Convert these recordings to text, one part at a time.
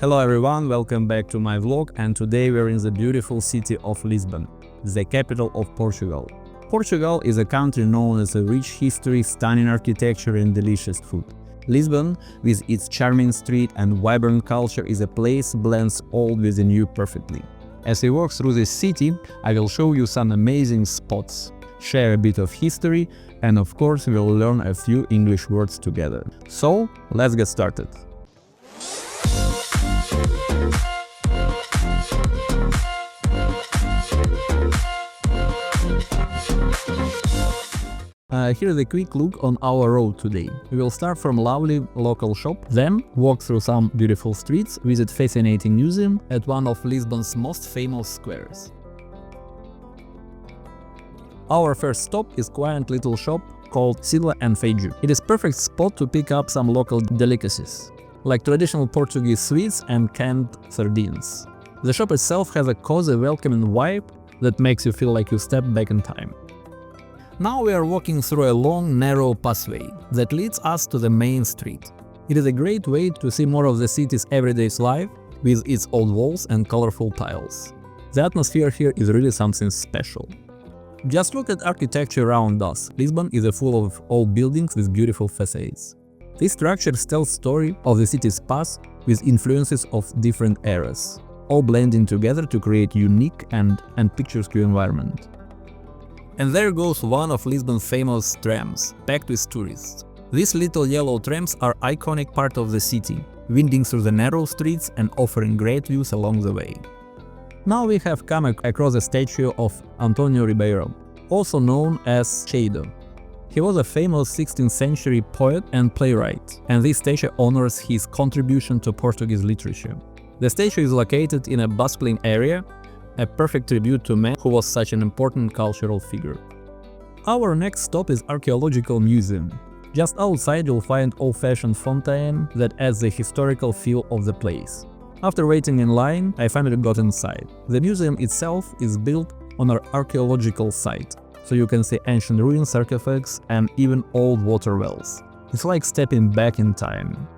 Hello everyone, welcome back to my vlog, and today we're in the beautiful city of Lisbon, the capital of Portugal. Portugal is a country known as a rich history, stunning architecture and delicious food. Lisbon, with its charming street and vibrant culture, is a place that blends old with the new perfectly. As we walk through this city, I will show you some amazing spots, share a bit of history, and of course we will learn a few English words together. So, let's get started. Here's a quick look on our road today. We will start from lovely local shop, then walk through some beautiful streets, visit fascinating museum at one of Lisbon's most famous squares. Our first stop is quiet little shop called Sila and Feiju. It is perfect spot to pick up some local delicacies, like traditional Portuguese sweets and canned sardines. The shop itself has a cozy, welcoming vibe that makes you feel like you step back in time. Now we are walking through a long, narrow pathway that leads us to the main street. It is a great way to see more of the city's everyday life with its old walls and colorful tiles. The atmosphere here is really something special. Just look at architecture around us. Lisbon is full of old buildings with beautiful facades. These structures tell the story of the city's past with influences of different eras, all blending together to create unique and picturesque environment. And there goes one of Lisbon's famous trams, packed with tourists. These little yellow trams are iconic part of the city, winding through the narrow streets and offering great views along the way. Now we have come across a statue of Antonio Ribeiro, also known as Machado. He was a famous 16th century poet and playwright, and this statue honors his contribution to Portuguese literature. The statue is located in a bustling area, a perfect tribute to a man who was such an important cultural figure. Our next stop is Archaeological Museum. Just outside you'll find old-fashioned fountain that adds the historical feel of the place. After waiting in line, I finally got inside. The museum itself is built on an archaeological site, so you can see ancient ruins, sarcophags, and even old water wells. It's like stepping back in time.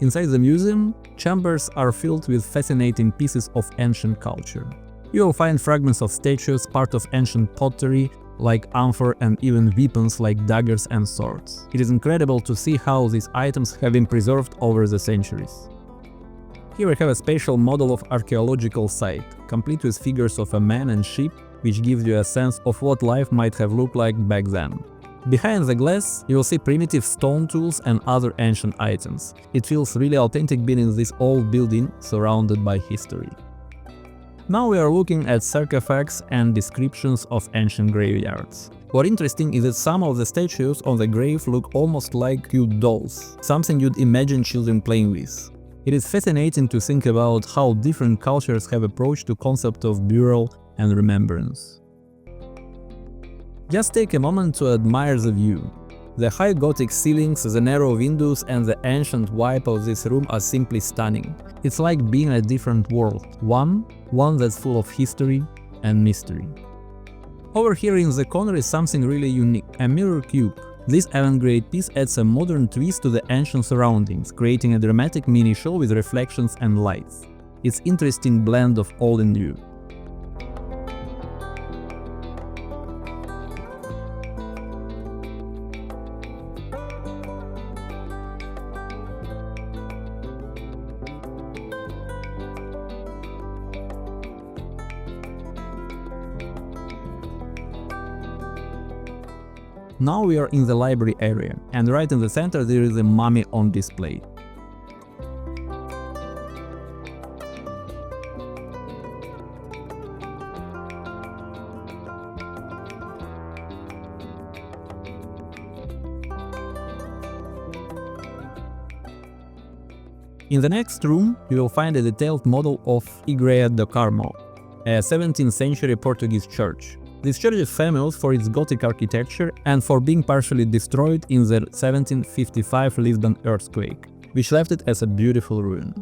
Inside the museum, chambers are filled with fascinating pieces of ancient culture. You will find fragments of statues, part of ancient pottery like amphor, and even weapons like daggers and swords. It is incredible to see how these items have been preserved over the centuries. Here we have a special model of archaeological site, complete with figures of a man and sheep, which gives you a sense of what life might have looked like back then. Behind the glass, you will see primitive stone tools and other ancient items. It feels really authentic being in this old building surrounded by history. Now we are looking at sarcophags and descriptions of ancient graveyards. What interesting is that some of the statues on the grave look almost like cute dolls, something you'd imagine children playing with. It is fascinating to think about how different cultures have approached the concept of burial and remembrance. Just take a moment to admire the view. The high Gothic ceilings, the narrow windows, and the ancient vibe of this room are simply stunning. It's like being in a different world, one that's full of history and mystery. Over here in the corner is something really unique, a mirror cube. This avant-garde piece adds a modern twist to the ancient surroundings, creating a dramatic mini-show with reflections and lights. It's an interesting blend of old and new. Now we are in the library area, and right in the center there is a mummy on display. In the next room, you will find a detailed model of Igreja do Carmo, a 17th century Portuguese church. This church is famous for its Gothic architecture and for being partially destroyed in the 1755 Lisbon earthquake, which left it as a beautiful ruin.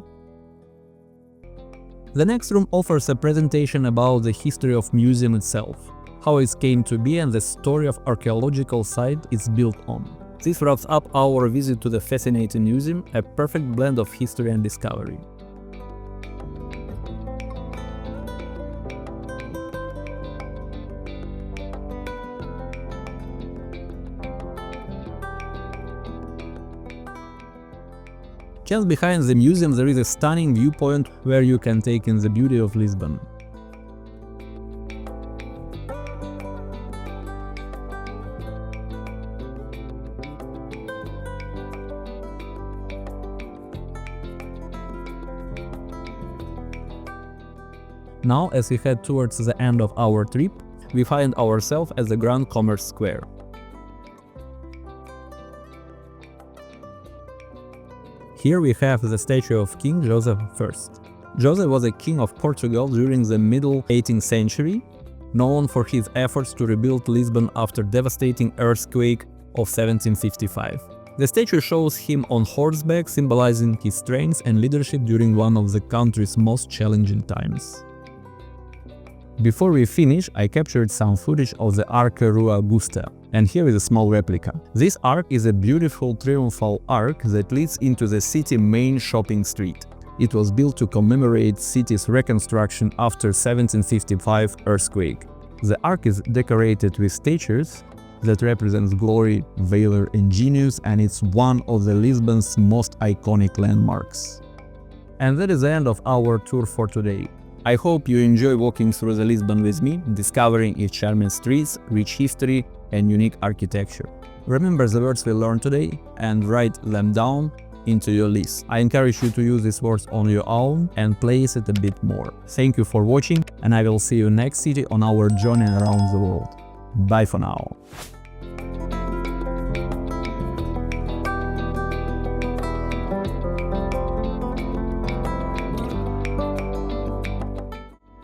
The next room offers a presentation about the history of museum itself, how it came to be and the story of archaeological site it's built on. This wraps up our visit to the fascinating museum, a perfect blend of history and discovery. Just behind the museum there is a stunning viewpoint where you can take in the beauty of Lisbon. Now, as we head towards the end of our trip, we find ourselves at the Grand Commerce Square. Here we have the statue of King José I. José was a king of Portugal during the middle 18th century, known for his efforts to rebuild Lisbon after devastating earthquake of 1755. The statue shows him on horseback, symbolizing his strength and leadership during one of the country's most challenging times. Before we finish, I captured some footage of the Arc Rua Augusta, and here is a small replica. This arc is a beautiful triumphal arch that leads into the city main shopping street. It was built to commemorate city's reconstruction after 1755 earthquake. The arch is decorated with statues that represents glory, valor, and genius, and it's one of the Lisbon's most iconic landmarks. And that is the end of our tour for today. I hope you enjoy walking through the Lisbon with me, discovering its charming streets, rich history, and unique architecture. Remember the words we learned today and write them down into your list. I encourage you to use these words on your own and place it a bit more. Thank you for watching, and I will see you next city on our journey around the world. Bye for now.